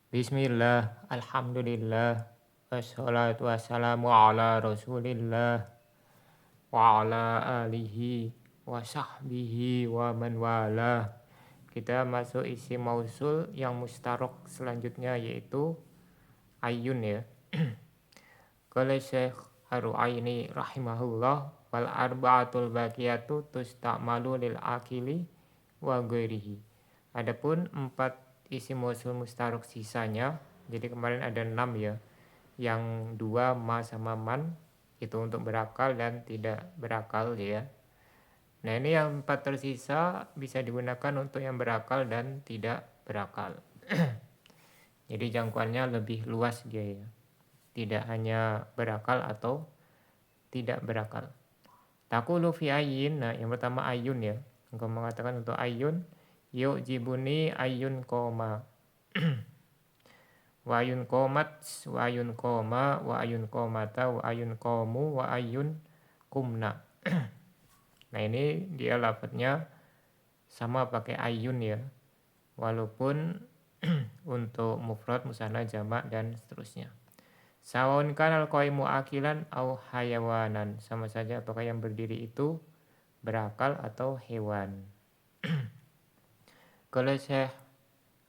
Bismillah, alhamdulillah, wassalatu wassalamu ala rasulillah, wa ala alihi, wa sahbihi, wa man wala. Kita masuk isi mausul yang mustarok selanjutnya yaitu ayun ya. Qala Syekh Ar-Ru'aini rahimahullah wal arba'atul baqiyatu tusta'malu lil akili wa ghairihi. Adapun 4 isim mausul mustarok sisanya, jadi kemarin ada 6 ya. Yang 2 ma sama man itu untuk berakal dan tidak berakal ya. Nah, ini yang 4 tersisa bisa digunakan untuk yang berakal dan tidak berakal. Jadi jangkauannya lebih luas dia ya. Tidak hanya berakal atau tidak berakal. Taqulu fi ayyin, nah yang pertama ayun ya. Engkau mengatakan untuk ayun, yu'jibuni ayun koma. Wa ayun komat, wa ayun koma, wa ayun komata, wa ayun komu, wa ayun kumna. Nah ini dia lafadznya sama pakai ayun ya. Walaupun untuk mufrad, musanna, jamak dan seterusnya. Sawun kanal qaimu akilan au hayawanan, sama saja apakah yang berdiri itu berakal atau hewan. Kalau Syekh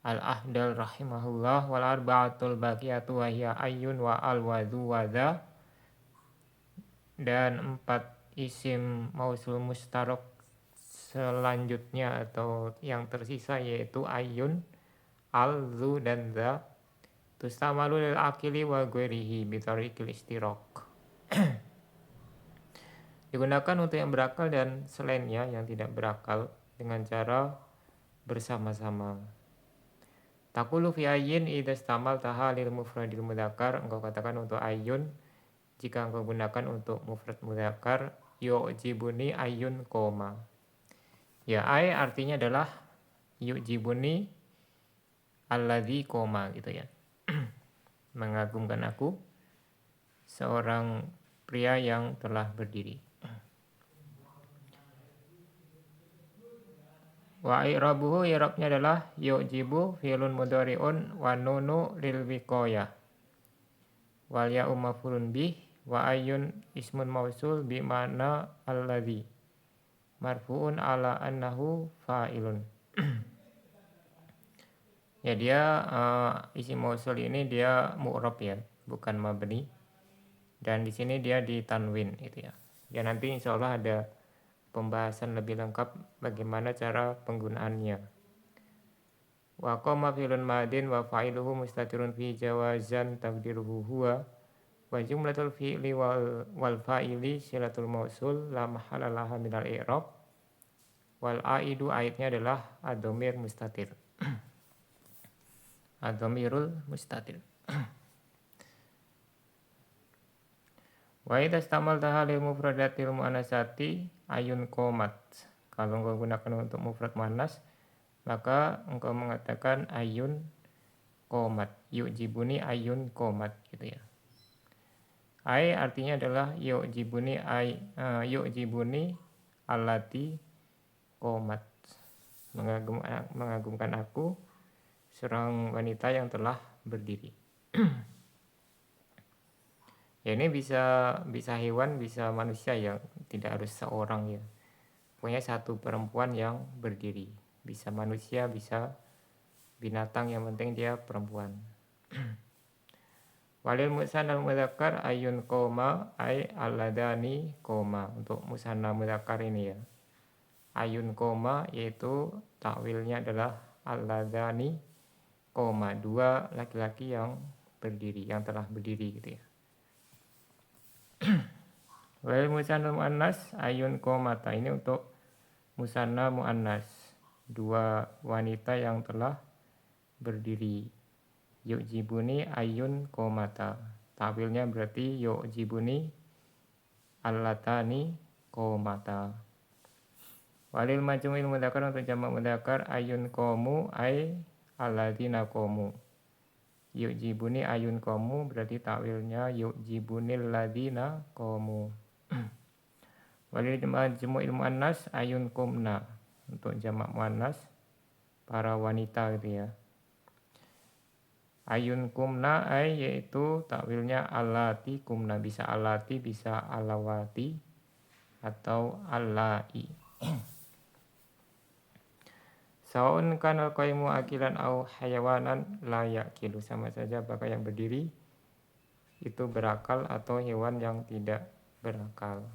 Al-Ahdal rahimahullah wal arba'atul baqiyatu wa hiya ayyun wa al wa dhu wa dha, dan 4 isim mausul mustarok selanjutnya atau yang tersisa yaitu ayyun, al, dhu dan dha. Tustamalu lil akili wa ghairihi bi tariqil istiraq. Digunakan untuk yang berakal dan selainnya yang tidak berakal dengan cara bersama-sama. Taqulu fi ayyin idza istamal tahalil mufradil mudzakkar, engkau katakan untuk ayun jika engkau gunakan untuk mufrad mudzakkar, yu'jibuni ayun koma. Ya, ay artinya adalah yu'jibuni alladzi koma gitu ya. Mengagumkan aku seorang pria yang telah berdiri. Wa i'rabuhu, i'rabnya adalah yu'jibu fi'lun mudhari'un wa nunu lil wiqayah wal ya'u maf'ulun bih wa ayyun ismun mausul bi ma'na alladzi marfu'un ala annahu fa'ilun. Ya dia isim mausul ini dia mu'rab ya, bukan mabni. Dan di sini dia ditanwin gitu ya. Ya nanti insyaallah ada pembahasan lebih lengkap bagaimana cara penggunaannya. Wa qama fi'lun madin wa fa'iluhu mustatirun fi jawazan taqdiruhu huwa wa jumlatul fi'li wal fa'ili silatul mausul la mahala laha minal i'rab wal aidu, aidnya adalah ad-dhamir mustatir. Ad-dhamirul mustatir. Wa idza istamaltaha lil mufradatil muannasati ayun qomat. Kalau engkau gunakan untuk mufrad muannas, maka engkau mengatakan ayun qomat. Yu'jibuni ayun qomat gitu ya. Ai artinya adalah yu'jibuni yu'jibuni allati qomat. Mengagumkan aku seorang wanita yang telah berdiri. Ya ini bisa hewan, bisa manusia ya, tidak harus seorang ya. Pokoknya satu perempuan yang berdiri. Bisa manusia, bisa binatang, yang penting dia perempuan. Walil musanna mudzakkar ayun koma ay alladani koma. Untuk musanna mudzakkar ini ya. Ayun koma yaitu takwilnya adalah alladani koma, 2 laki-laki yang berdiri, yang telah berdiri gitu ya. Wal musanna muannas ayun komata, ini untuk musanna muannas, 2 wanita yang telah berdiri. Yu'jibuni ayun komata, takwilnya berarti yu'jibuni allatani komata. Walil majmu'il mudzakkar, untuk jamak mudzakkar ayun komu ay alladzina komu. Yu'jibuni ayun komu berarti takwilnya yu'jibunil ladzina komu. Walil majmu'il muannas ayun kumna, untuk jamak muannas para wanita gitu ya. Ayun kumna yaitu takwilnya allati kumna, bisa allati bisa alawati atau allai. Saun kanal qaimu akilan au hayawanan la yakilu, sama saja apakah yang berdiri itu berakal atau hewan yang tidak berakal.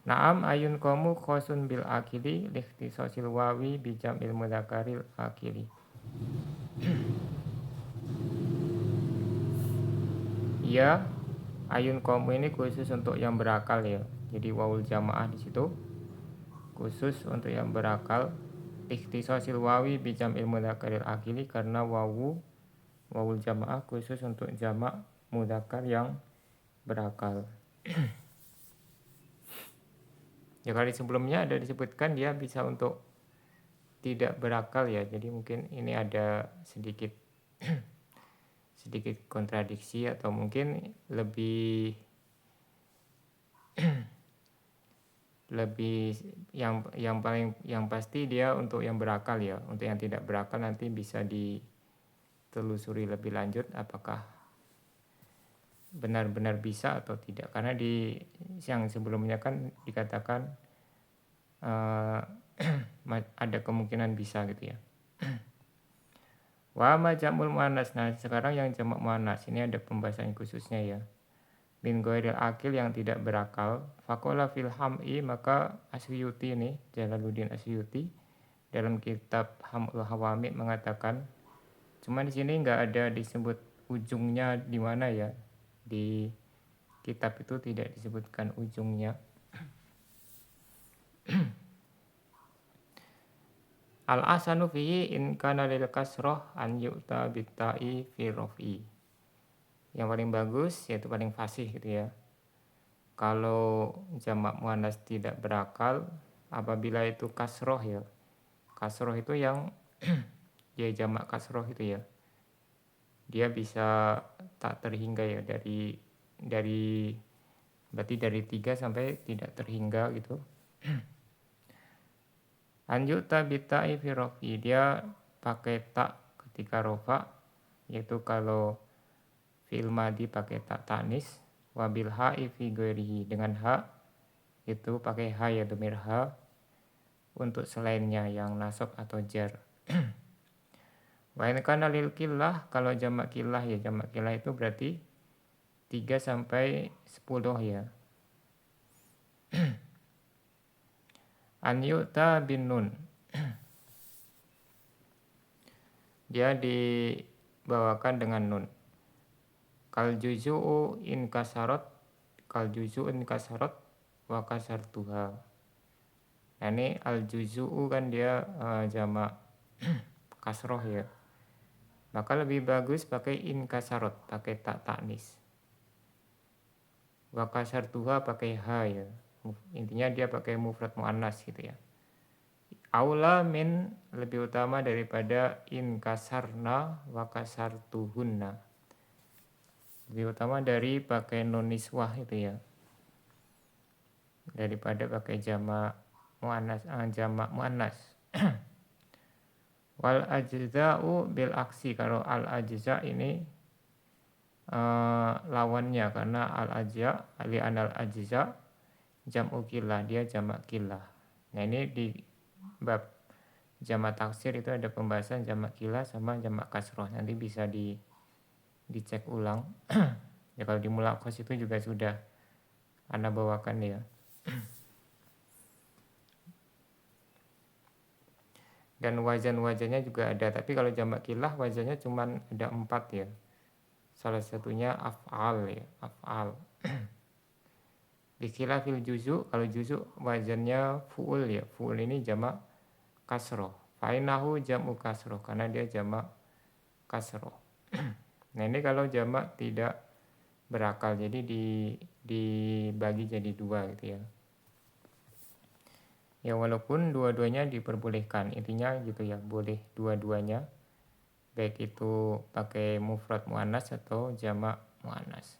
Naam ayun qamu khosun bil akili likhtisasil wawi bijamil mudzakaril akili. Ya, ayun qamu ini khusus untuk yang berakal ya. Jadi wawul jamaah di situ khusus untuk yang berakal. Ikhtisasil wawi bijamil mudzakaril akili, karena wawul jamaah khusus untuk jamak mudzakkar yang berakal. Ya kali sebelumnya ada disebutkan dia bisa untuk tidak berakal ya. Jadi mungkin ini ada sedikit kontradiksi, atau mungkin lebih yang pasti dia untuk yang berakal ya. Untuk yang tidak berakal nanti bisa ditelusuri lebih lanjut apakah benar-benar bisa atau tidak, karena di yang sebelumnya kan dikatakan ada kemungkinan bisa gitu ya. Wa ma jamul muannas. Nah, sekarang yang jamak muannas ini ada pembahasan khususnya ya. Min ghairil akil, yang tidak berakal. Faqala fil ham'i, maka Asyuti ini Jalaluddin Asyuti dalam kitab Hamul Hawami mengatakan, cuma di sini enggak ada disebut ujungnya di mana ya. Di kitab itu tidak disebutkan ujungnya. Al-asanu fihi in kana lil kasroh an yu'ta bitta'i fi raf'i. Yang paling bagus yaitu paling fasih gitu ya. Kalau jamak muannas tidak berakal apabila itu kasroh ya. Kasroh itu yang dia jamak kasroh itu ya. Dia bisa tak terhingga ya, dari berarti dari 3 sampai tidak terhingga gitu. Anjuk tabitai fi rofi, dia pakai tak ketika rofa, yaitu kalau fi'il madi pakai tak tanis, wabil ha'i fi ghairihi, dengan ha itu pakai ha ya, dhamir ha untuk selainnya yang nasab atau jar. Wa in kana lil killah, kalau jamak killah ya, jamak killah itu berarti 3 sampai 10 ya. An yu'ta bin nun, dia dibawakan dengan nun. Kal juzu'u in kasarot, kal juzu'u in kasarot wa kasartuha. Nah ini al juzu'u kan dia jamak kasroh ya. Maka lebih bagus pakai in kasarot, pakai tak taknis. Wa kasartuha pakai ha ya. Intinya dia pakai mufrad muannas gitu ya. Aula min, lebih utama daripada in kasarna wa kasartuhunna. Lebih utama dari pakai nun niswah itu ya, daripada pakai jamak muannas. Wal ajza'u bil aksi, kalau al ajza ini lawannya, karena al ajza ali anal ajza jam'u killah, dia jamak killah. Nah ini di bab jamak taksir itu ada pembahasan jamak killah sama jamak kasroh, nanti bisa dicek ulang. Ya kalau di Mulaqqas itu juga sudah Anda bawakan ya. Dan wazan-wazannya juga ada, tapi kalau jamak killah wazannya cuma ada 4 ya. Salah satunya af'al ya, af'al. Dikilah fil juzu, kalau juzu wazannya fu'ul ya. Fu'ul ini jamak kasroh. Fa'inahu jam'u kasroh, karena dia jamak kasroh. Nah ini kalau jamak tidak berakal, jadi dibagi jadi 2 gitu ya. Ya walaupun dua-duanya diperbolehkan, intinya gitu ya, boleh dua-duanya, baik itu pakai mufrad muannas atau jamak muannas.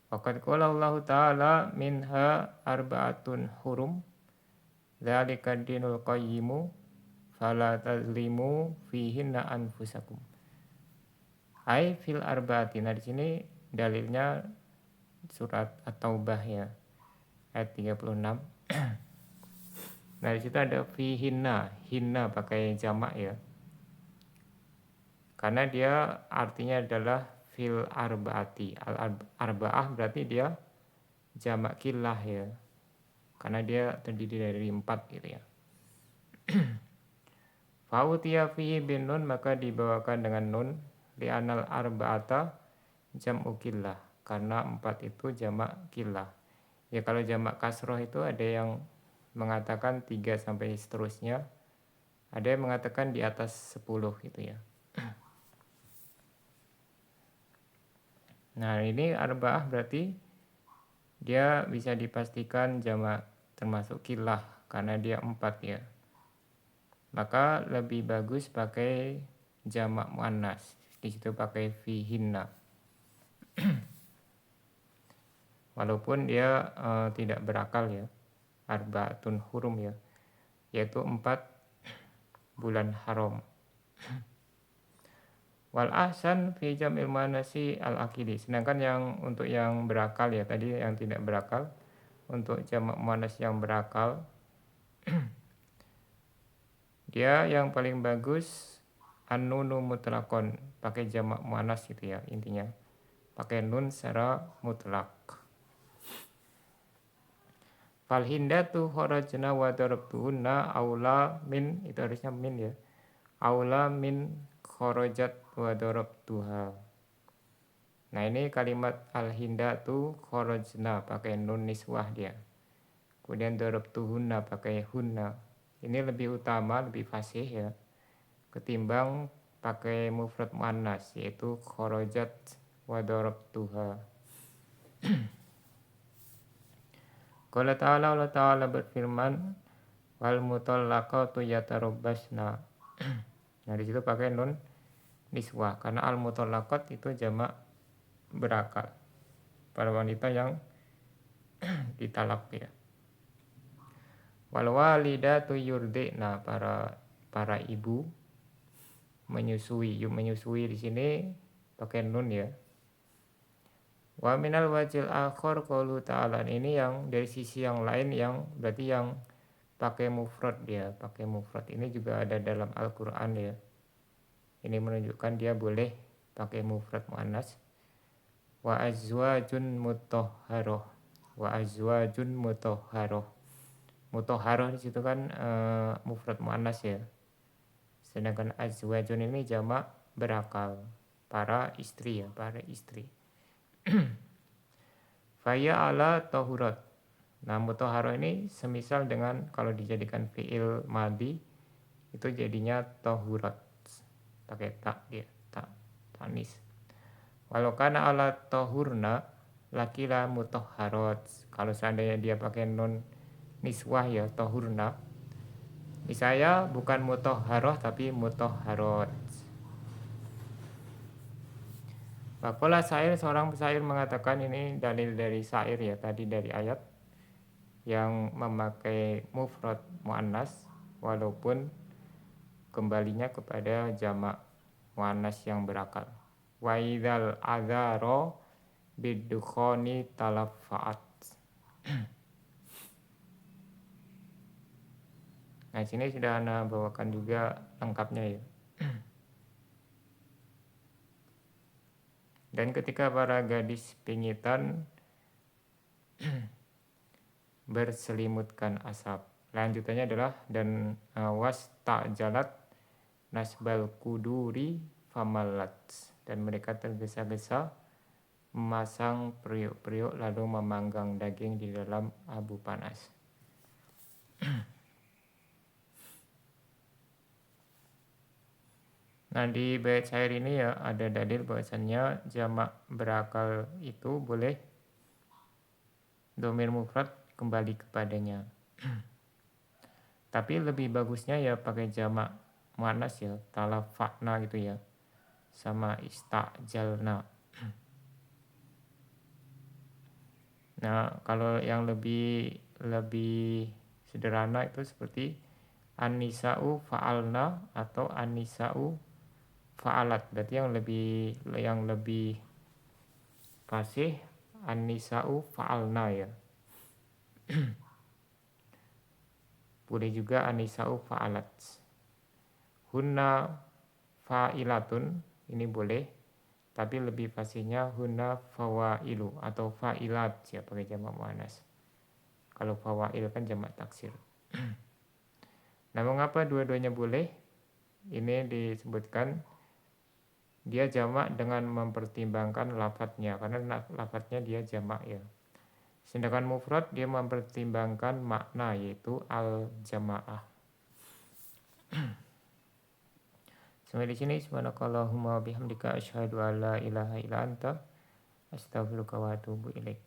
Faqad qala Allah Ta'ala minha arba'atun hurum dzalika dinul qayyimu fala tazlimu fihinna anfusakum. Ai fil arba'ati. Nah di sini dalilnya surat At-Taubah ya, ayat 36. Nah di situ ada fihinna, hinna pakai jamak ya. Karena dia artinya adalah fil arba'ati. Arba'ah berarti dia jamak kilah ya. Karena dia terdiri dari 4 gitu ya. Fa'utiya fihi bin nun, maka dibawakan dengan nun li'anal arba'ata jam'u kilah. Karena 4 itu jamak kilah. Ya kalau jamak kasroh itu ada yang mengatakan 3 sampai seterusnya. Ada yang mengatakan di atas 10 gitu ya. Nah ini arba'ah berarti dia bisa dipastikan jamak termasuk kilah karena dia 4 ya. Maka lebih bagus pakai jamak muannas. Di situ pakai fihinna. Walaupun dia tidak berakal ya. Arba'atun hurum ya. Yaitu 4 bulan haram. Wal ahsan fi jam'il muannasi al akili. Sedangkan yang untuk yang berakal ya, tadi yang tidak berakal, untuk jamak muannas yang berakal dia yang paling bagus an-nunu mutlaqon, pakai jamak muannas gitu ya intinya. Pakai nun secara mutlak. Fal hindatu kharajna wa darabtuhunna aula min, itu harusnya min ya. Aula min kharajat wa darabtuha. Nah ini kalimat al-hindatu kharajna pakai nun niswah dia. Kemudian darabtuhunna pakai hunna. Ini lebih utama, lebih fasih ya, ketimbang pakai mufrad muannas yaitu kharajat wa darabtuha. Qala ta'ala, Allah Ta'ala berfirman, wal mutallaqatu yatarabbasna. Nah di situ pakai nun niswah karena al mutallaqat itu jamak berakal, para wanita yang ditalak ya. Wal walidatu yurdi'na, para ibu menyusui. Menyusui di sini pakai nun ya. Wa minal wajil akhor qaulu ta'ala, ini yang dari sisi yang lain yang berarti yang pakai mufrad dia, pakai mufrad ini juga ada dalam Al-Qur'an ya. Ini menunjukkan dia boleh pakai mufrad muannas. Wa azwajun mutahharoh, wa azwajun mutahharoh. Mutahharoh di situ kan mufrad muannas ya. Sedangkan azwajun ini jamak berakal, para istri ya, para istri. Faya ala tahurat. Nah mutahharoh ini semisal dengan kalau dijadikan fi'il madi itu jadinya tahurat, pakai tak dia, tak tanis. Walau kana ala tahurna lakila mutahharat. Kalau seandainya dia pakai nun niswah ya tahurna, saya bukan mutahharoh tapi mutahharat. Faqala syair, seorang penyair mengatakan, ini dalil dari syair ya, tadi dari ayat yang memakai mufrad muannas walaupun kembalinya kepada jamak muannas yang berakal. Wa idzal adzaro bidukhani talaffa'at. Nah sini sudah Anda bawakan juga lengkapnya ya. Dan ketika para gadis pingitan berselimutkan asap. Lanjutannya adalah dan was ta'jalat nasbal kuduri famalat. Dan mereka tergesa-gesa memasang periuk-periuk lalu memanggang daging di dalam abu panas. Nah di bait syair ini ya ada dalil bahwasannya jamak berakal itu boleh dhamir mufrad kembali kepadanya. Tapi lebih bagusnya ya pakai jamak muannas ya, talafa'na gitu ya, sama istajalna. Nah kalau yang lebih sederhana itu seperti an-nisa'u fa'alna atau an-nisa'u fa'alat. Berarti yang lebih fasih an-nisa'u fa'alna ya. Boleh juga an-nisa'u fa'alat. Hunna fa'ilatun, ini boleh, tapi lebih fasihnya hunna fawailu atau fa'ilat ya, pakai jamak muannas. Kalau fawail kan jamak taksir. Nah, mengapa dua-duanya boleh? Ini disebutkan dia jamak dengan mempertimbangkan lafadznya, karena lafadznya dia jamak ya. Sedangkan mufrad dia mempertimbangkan makna, yaitu al-jamaah. Sampai di sini, subhanakallahumma bihamdika asyhadu an la ilaha illa anta astaghfiruka wa atubu ilaik.